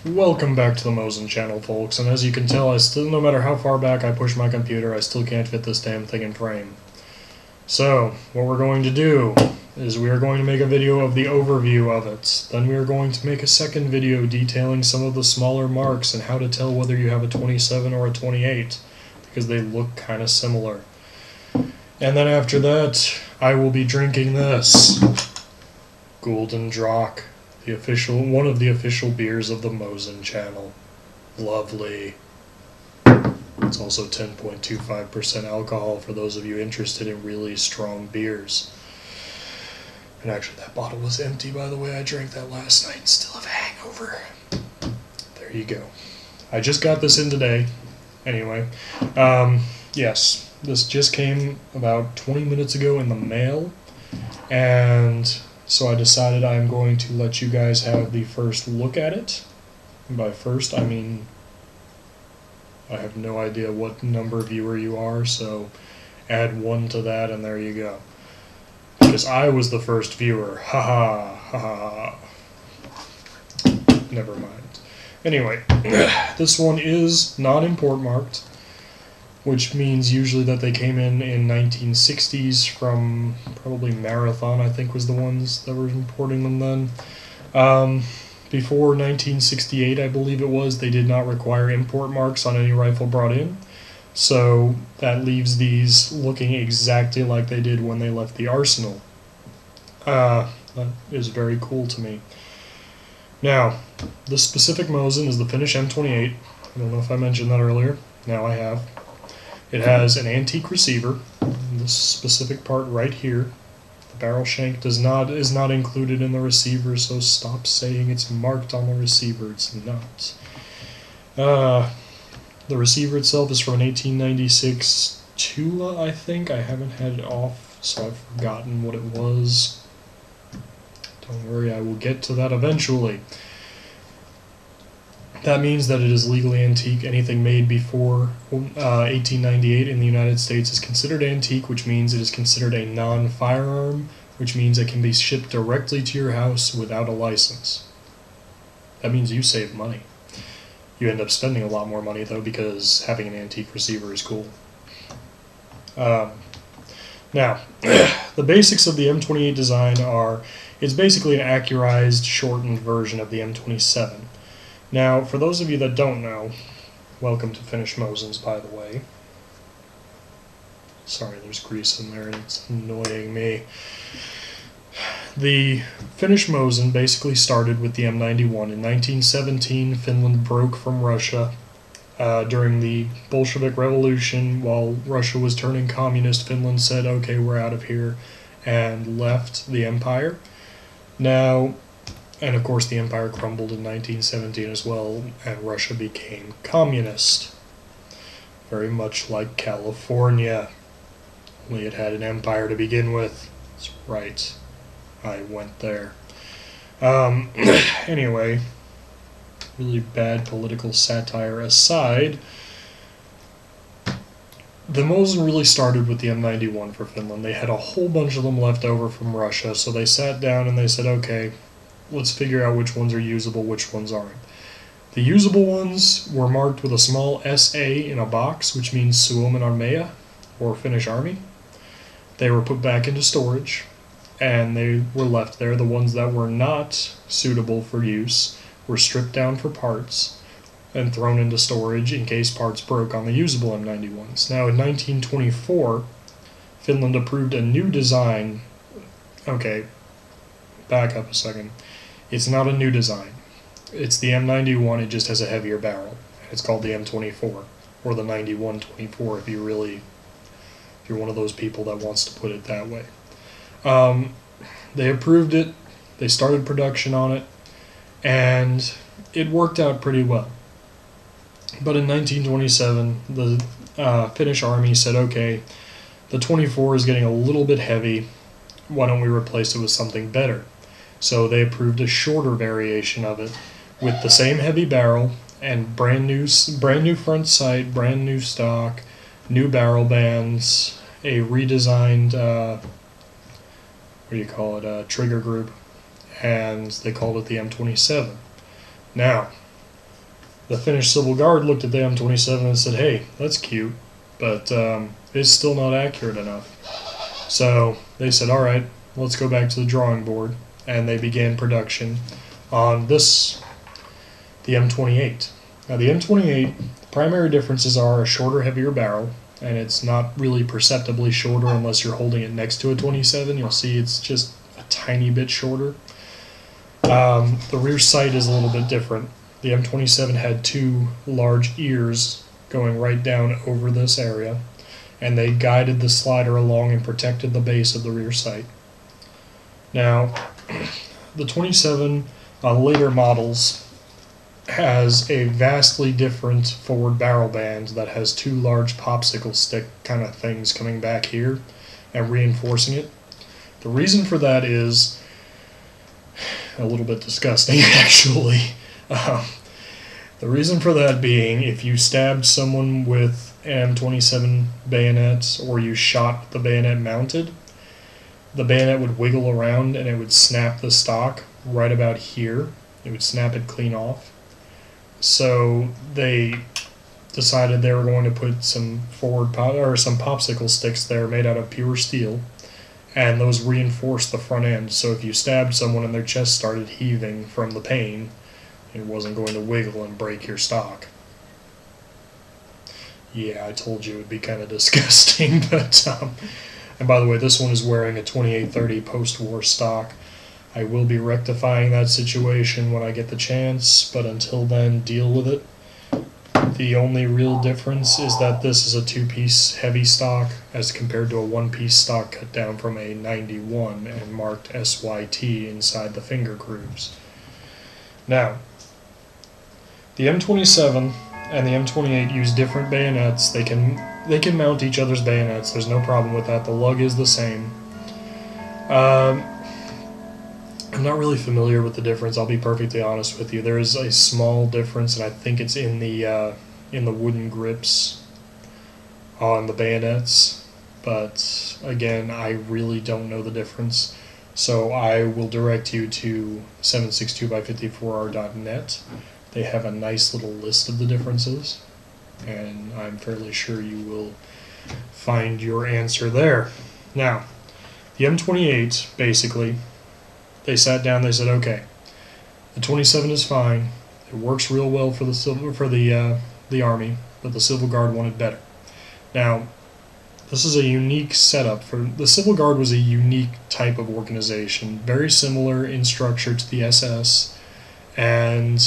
Welcome back to the Mosin channel, folks, and as you can tell, no matter how far back I push my computer, I still can't fit this damn thing in frame. So, what we're going to do is we are going to make a video of the overview of it. Then we are going to make a second video detailing some of the smaller marks and how to tell whether you have a 27 or a 28, because they look kind of similar. And then after that, I will be drinking this Golden Drac, one of the official beers of the Mosin channel. Lovely. It's also 10.25% alcohol for those of you interested in really strong beers. And actually, that bottle was empty, by the way. I drank that last night and still have a hangover. There you go. I just got this in today. Anyway, yes, this just came about 20 minutes ago in the mail, and so I decided I'm going to let you guys have the first look at it. And by first, I mean I have no idea what number viewer you are, so add 1 to that and there you go. Because I was the first viewer. Ha ha ha ha. Never mind. Anyway, this one is non-import marked, which means usually that they came in 1960s from probably Marathon, I think was the ones that were importing them then. Before 1968, I believe it was, they did not require import marks on any rifle brought in. So that leaves these looking exactly like they did when they left the arsenal. That is very cool to me. Now, this specific Mosin is the Finnish M28. I don't know if I mentioned that earlier. Now I have. It has an antique receiver, this specific part right here. The barrel shank is not included in the receiver, so stop saying it's marked on the receiver. It's not. The receiver itself is from an 1896 Tula, I think. I haven't had it off, so I've forgotten what it was. Don't worry, I will get to that eventually. That means that it is legally antique. Anything made before 1898 in the United States is considered antique, which means it is considered a non-firearm, which means it can be shipped directly to your house without a license. That means you save money. You end up spending a lot more money, though, because having an antique receiver is cool. Now, the basics of the M28 design are, it's basically an accurized, shortened version of the M27. Now, for those of you that don't know, welcome to Finnish Mosins, by the way. Sorry, there's grease in there and it's annoying me. The Finnish Mosin basically started with the M91. In 1917, Finland broke from Russia during the Bolshevik Revolution. While Russia was turning communist, Finland said, okay, we're out of here, and left the empire. Now, and of course the empire crumbled in 1917 as well, and Russia became communist. Very much like California. Only it had an empire to begin with. That's right. I went there. Anyway, really bad political satire aside, the Mosin really started with the M91 for Finland. They had a whole bunch of them left over from Russia, so they sat down and they said, okay, let's figure out which ones are usable, which ones aren't. The usable ones were marked with a small SA in a box, which means Suomen Armeija, or Finnish Army. They were put back into storage, and they were left there. The ones that were not suitable for use were stripped down for parts and thrown into storage in case parts broke on the usable M91s. Now, in 1924, Finland approved a new design. Okay, back up a second. It's not a new design. It's the M91, it just has a heavier barrel. It's called the M24, or the 9124 if you're one of those people that wants to put it that way. They approved it, they started production on it, and it worked out pretty well. But in 1927, the Finnish Army said, okay, the 24 is getting a little bit heavy, why don't we replace it with something better? So they approved a shorter variation of it with the same heavy barrel and brand new front sight, brand new stock, new barrel bands, a redesigned trigger group, and they called it the M27. Now, The Finnish Civil Guard looked at the M27 and said, hey, that's cute, but it's still not accurate enough. So they said, all right, let's go back to the drawing board, and they began production on this, the M28. Now the M28, the primary differences are a shorter, heavier barrel, and it's not really perceptibly shorter unless you're holding it next to a 27. You'll see it's just a tiny bit shorter. The rear sight is a little bit different. The M27 had two large ears going right down over this area, and they guided the slider along and protected the base of the rear sight. Now, the 27 on later models has a vastly different forward barrel band that has two large popsicle stick kind of things coming back here and reinforcing it. The reason for that is a little bit disgusting, actually. The reason for that being, if you stabbed someone with M27 bayonets or you shot the bayonet mounted, the bayonet would wiggle around and it would snap the stock right about here. It would snap it clean off. So they decided they were going to put some some popsicle sticks there made out of pure steel, and those reinforced the front end. So if you stabbed someone and their chest started heaving from the pain, it wasn't going to wiggle and break your stock. Yeah, I told you it would be kind of disgusting, but and by the way, this one is wearing a 2830 post-war stock. I will be rectifying that situation when I get the chance, but until then, deal with it. The only real difference is that this is a two-piece heavy stock as compared to a one-piece stock cut down from a 91 and marked SYT inside the finger grooves. Now, the M27 and the M28 use different bayonets. They can mount each other's bayonets. There's no problem with that. The lug is the same. I'm not really familiar with the difference, I'll be perfectly honest with you. There is a small difference, and I think it's in the wooden grips on the bayonets, but again, I really don't know the difference. So I will direct you to 762x54r.net. They have a nice little list of the differences, and I'm fairly sure you will find your answer there. Now, the M28, basically, they sat down, they said, okay, the 27 is fine, it works real well for the Army, but the Civil Guard wanted better. Now, this is a unique setup. The Civil Guard was a unique type of organization, very similar in structure to the SS, and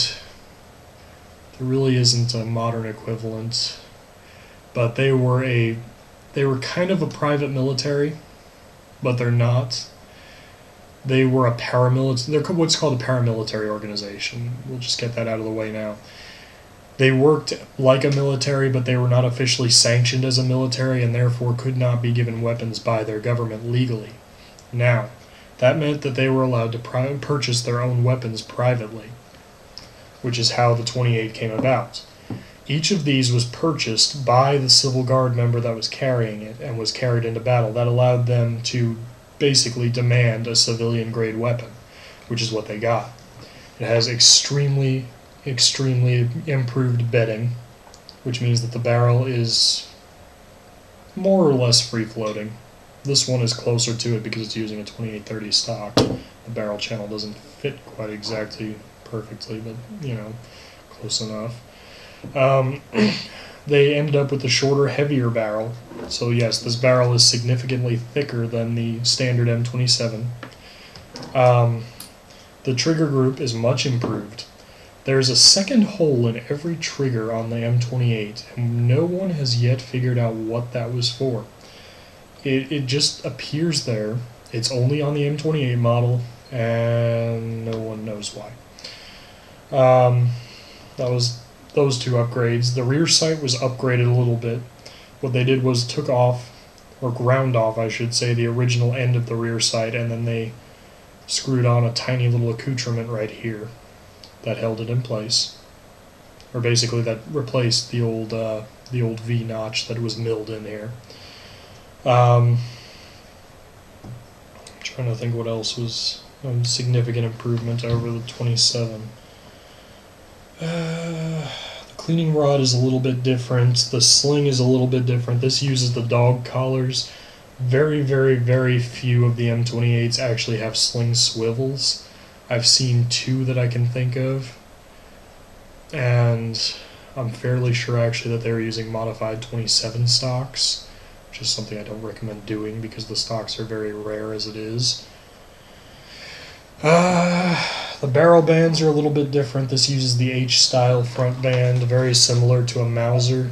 there really isn't a modern equivalent, but they were kind of a private military, but they're not. They were a paramilitary. They're what's called a paramilitary organization. We'll just get that out of the way now. They worked like a military, but they were not officially sanctioned as a military, and therefore could not be given weapons by their government legally. Now, that meant that they were allowed to purchase their own weapons privately, which is how the 28 came about. Each of these was purchased by the Civil Guard member that was carrying it and was carried into battle. That allowed them to basically demand a civilian-grade weapon, which is what they got. It has extremely improved bedding, which means that the barrel is more or less free-floating. This one is closer to it because it's using a 2830 stock. The barrel channel doesn't fit quite exactly perfectly, but, you know, close enough. They ended up with a shorter, heavier barrel. So yes, this barrel is significantly thicker than the standard M27. The trigger group is much improved. There's a second hole in every trigger on the M28, and no one has yet figured out what that was for. It just appears there. It's only on the M28 model, and no one knows why. That was those two upgrades. The rear sight was upgraded a little bit. What they did was took off, or ground off, I should say, the original end of the rear sight, and then they screwed on a tiny little accoutrement right here that held it in place. Or basically that replaced the old V-notch that was milled in here. I'm trying to think what else was a significant improvement over the 27. cleaning rod is a little bit different. The sling is a little bit different. This uses the dog collars. Very, very, very few of the M28s actually have sling swivels. I've seen 2 that I can think of. And I'm fairly sure actually that they're using modified 27 stocks, which is something I don't recommend doing because the stocks are very rare as it is. The barrel bands are a little bit different. This uses the H-style front band, very similar to a Mauser.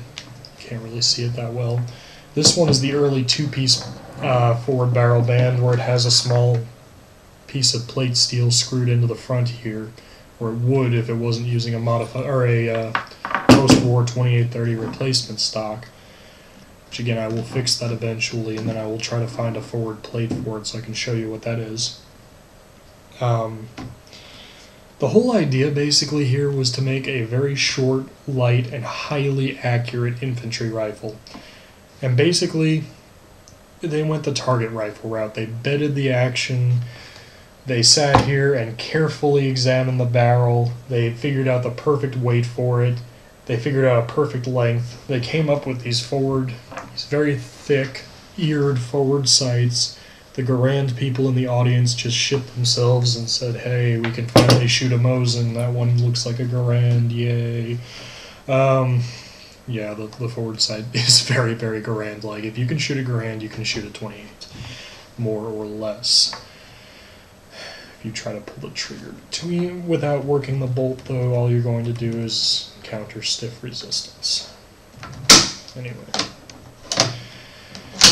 Can't really see it that well. This one is the early 2-piece forward barrel band where it has a small piece of plate steel screwed into the front here, or it would if it wasn't using a modified or a post-war 2830 replacement stock. Which again, I will fix that eventually, and then I will try to find a forward plate for it so I can show you what that is. The whole idea basically here was to make a very short, light, and highly accurate infantry rifle. And basically, they went the target rifle route. They bedded the action. They sat here and carefully examined the barrel. They figured out the perfect weight for it. They figured out a perfect length. They came up with these very thick, eared forward sights. The Garand people in the audience just shit themselves and said, hey, we can finally shoot a Mosin. That one looks like a Garand, yay. Yeah, the forward sight is very, very Garand-like. If you can shoot a Garand, you can shoot a 28, more or less. If you try to pull the trigger without working the bolt, though, all you're going to do is encounter stiff resistance. Anyway,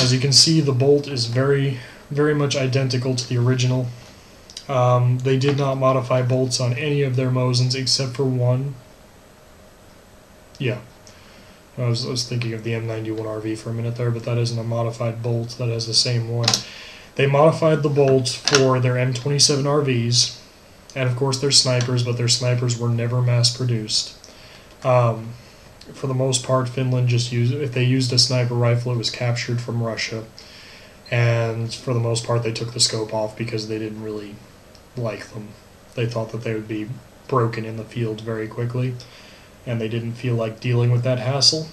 as you can see, the bolt is very much identical to the original. They did not modify bolts on any of their Mosins except for one. Yeah, I was thinking of the M91 RV for a minute there, but that isn't a modified bolt. That has the same one. They modified the bolts for their M27 RVs, and of course their snipers, but their snipers were never mass-produced. For the most part, Finland just if they used a sniper rifle, it was captured from Russia. And for the most part, they took the scope off because they didn't really like them. They thought that they would be broken in the field very quickly, and they didn't feel like dealing with that hassle.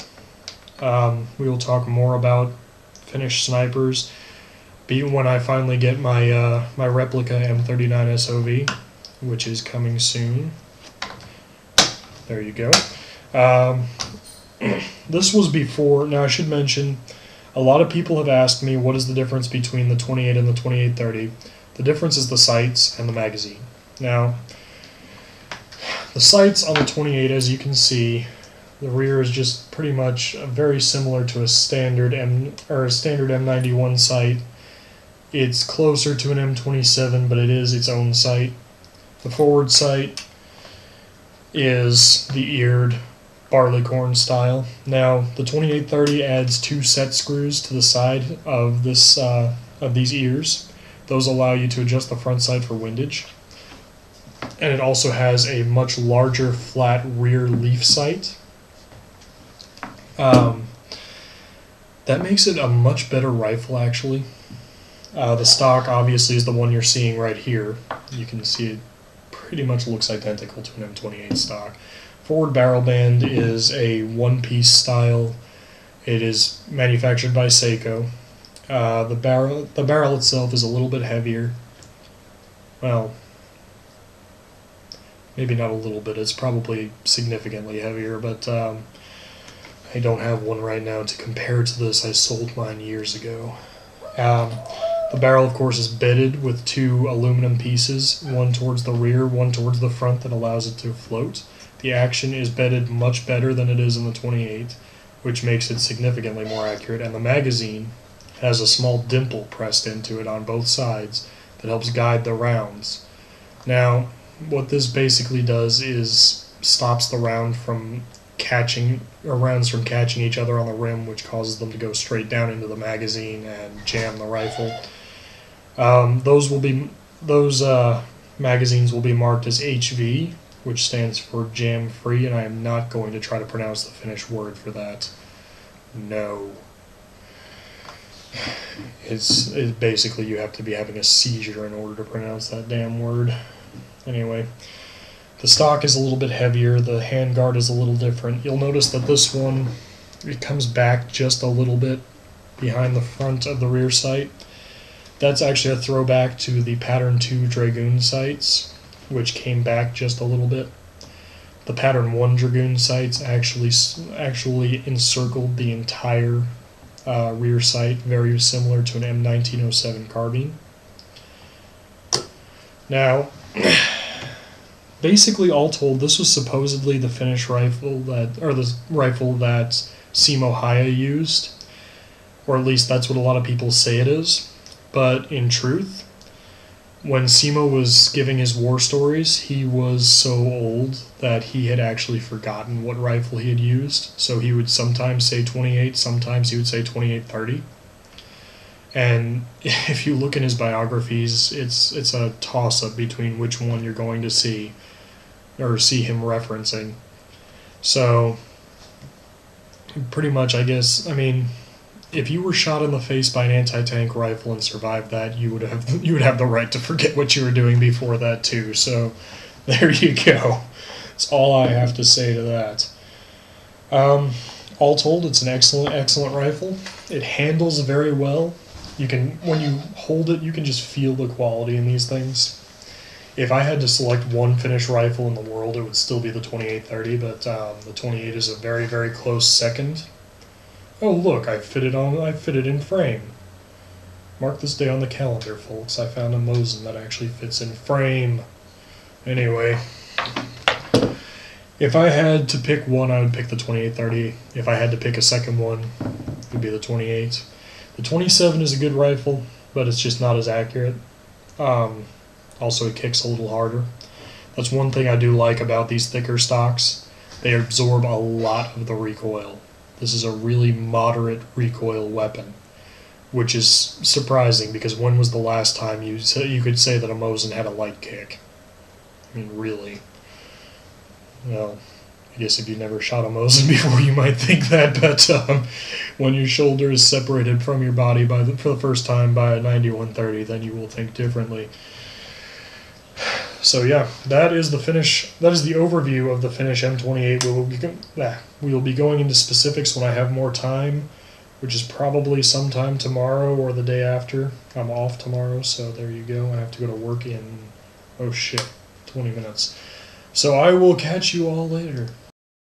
We will talk more about Finnish snipers when I finally get my my replica M39 SOV, which is coming soon. There you go. This was before. Now I should mention, a lot of people have asked me what is the difference between the 28 and the 2830. The difference is the sights and the magazine. Now, the sights on the 28, as you can see, the rear is just pretty much very similar to a standard M91 sight. It's closer to an M27, but it is its own sight. The forward sight is the eared barleycorn style. Now, the 2830 adds 2 set screws to the side of these ears. Those allow you to adjust the front sight for windage. And it also has a much larger flat rear leaf sight. That makes it a much better rifle, actually. The stock, obviously, is the one you're seeing right here. You can see it pretty much looks identical to an M28 stock. Forward barrel band is a one-piece style. It is manufactured by Seiko. The barrel itself is a little bit heavier. Well, maybe not a little bit. It's probably significantly heavier, but I don't have one right now to compare to this. I sold mine years ago. The barrel, of course, is bedded with 2 aluminum pieces, one towards the rear, one towards the front that allows it to float. The action is bedded much better than it is in the 28, which makes it significantly more accurate, and the magazine has a small dimple pressed into it on both sides that helps guide the rounds. Now, what this basically does is stops the rounds from catching each other on the rim, which causes them to go straight down into the magazine and jam the rifle. Those magazines will be marked as HV, which stands for jam free, and I am not going to try to pronounce the Finnish word for that. No. It's basically you have to be having a seizure in order to pronounce that damn word. Anyway, The stock is a little bit heavier, the handguard is a little different. You'll notice that this one, it comes back just a little bit behind the front of the rear sight. That's actually a throwback to the Pattern 2 Dragoon sights, which came back just a little bit. The Pattern 1 Dragoon sights actually encircled the entire rear sight, very similar to an M1907 carbine. Now, basically, all told, this was supposedly the Finnish rifle the rifle that Simo Häyhä used, or at least that's what a lot of people say it is. But in truth, when Simo was giving his war stories, he was so old that he had actually forgotten what rifle he had used. So he would sometimes say 28, sometimes he would say 28-30. And if you look in his biographies, it's a toss-up between which one you're going to see, or see him referencing. So, pretty much, I guess, I mean, if you were shot in the face by an anti-tank rifle and survived that, you would have the right to forget what you were doing before that too. So, there you go. That's all I have to say to that. All told, it's an excellent rifle. It handles very well. When you hold it, you can just feel the quality in these things. If I had to select one Finnish rifle in the world, it would still be the 28-30, but the 28 is a very, very close second. Oh look, I fit it in frame. Mark this day on the calendar, folks. I found a Mosin that actually fits in frame. Anyway, if I had to pick one, I would pick the 28-30. If I had to pick a second one, it would be the 28. The 27 is a good rifle, but it's just not as accurate. Also, it kicks a little harder. That's one thing I do like about these thicker stocks. They absorb a lot of the recoil. This is a really moderate recoil weapon, which is surprising because when was the last time you could say that a Mosin had a light kick? I mean, really. Well, I guess if you never shot a Mosin before, you might think that, but when your shoulder is separated from your body for the first time by a 91-30, then you will think differently. So yeah, that is the overview of the Finnish M28. We will be going into specifics when I have more time, which is probably sometime tomorrow or the day after. I'm off tomorrow, so there you go. I have to go to work in, 20 minutes. So I will catch you all later.